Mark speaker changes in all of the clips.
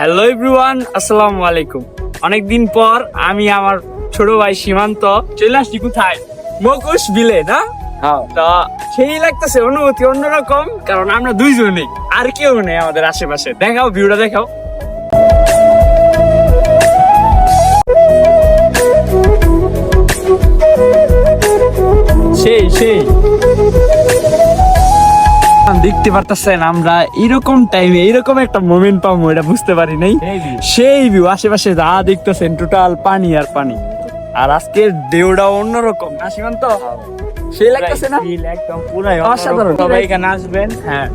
Speaker 1: Hello everyone, আসসালামু আলাইকুম। অনেকদিন পর আমি আমার ছোট ভাই সীমান্ত চলে আসছি কোথায়? মকুশ বিলে না? তো সেই লাগতেছে, অনুভূতি অন্যরকম, কারণ আমরা দুইজনেই, আর কেউ নেই আমাদের আশেপাশে। দেখাও ভিউটা, দেখাও। সেই সেই দেখতে পারতেছেন, আমরা এরকম টাইমে এরকম একটা মোমেন্ট পাবো এটা বুঝতে পারি নাই। সেই ভিউ, আশেপাশে যা দেখতেছেন টোটাল পানি আর পানি। আর আজকের ঢেউটা অন্যরকম না সীমান্ত? সেই লাগতেছে না?
Speaker 2: একদম পুরাই
Speaker 1: অসাধারণ।
Speaker 2: সবাই এখানে আসবেন।
Speaker 1: হ্যাঁ,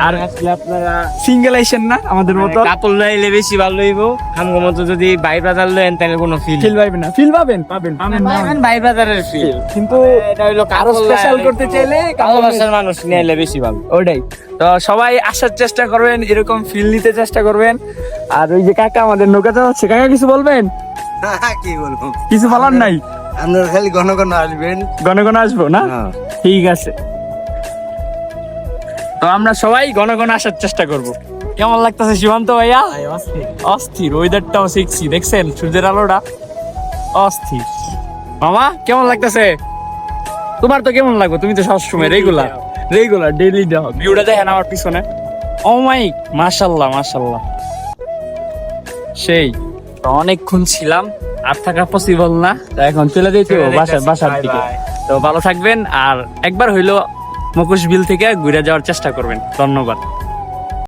Speaker 2: আর আসলে আপনারা
Speaker 1: সিঙ্গেল আইসেন না আমাদের মতো?
Speaker 2: কাপল লাইলে বেশি ভালো হইব। আমগো মতো যদি ভাই ব্রাদার লয়েন তাহলে কোনো ফিল
Speaker 1: ফিল পাবেন না? ফিল পাবেন পাবেন পাবেন না।
Speaker 2: ভাই ব্রাদারের ফিল,
Speaker 1: কিন্তু
Speaker 2: এটা হইলো
Speaker 1: আরো স্পেশাল করতে চাইলে
Speaker 2: ভালোবাসার মানুষ নিয়ে বেশি ভালো।
Speaker 1: ওটাই তো, সবাই আসার চেষ্টা করবেন, এরকম ফিল নিতে চেষ্টা করবেন। আর ওই যে কাকা আমাদের নৌকা চালাচ্ছে, কাকা কিছু বলবেন?
Speaker 3: কি বলবো,
Speaker 1: কিছু বলার নাই?
Speaker 3: আপনারা খালি ঘন ঘন আসবেন।
Speaker 1: ঘন ঘন আসবো না? ঠিক আছে, তো আমরা সবাই ঘন ঘন আসার চেষ্টা করব। কেমন লাগতেছে সীমান্ত ভাইয়া? অস্থির, ওয়েদারটাও শিখছি, দেখছেন সূর্যের আলোটা অস্থির। মামা কেমন লাগতেছে তোমার? তো কেমন লাগবে, তুমি তো সবসময় রেগুলার ডেইলি দাও। ভিউটা দেখেন আমার পিছনে, ও মাই, মাশাআল্লাহ মাশাআল্লাহ। সেই তো অনেকক্ষণ ছিলাম, আর থাকা পসিবল না, তো এখন চলে যেতে হবে বাসার দিকে। তো ভালো থাকবেন, আর একবার হইলো মুকুশ বিল থেকে ঘুরে যাওয়ার চেষ্টা করবেন। ধন্যবাদ।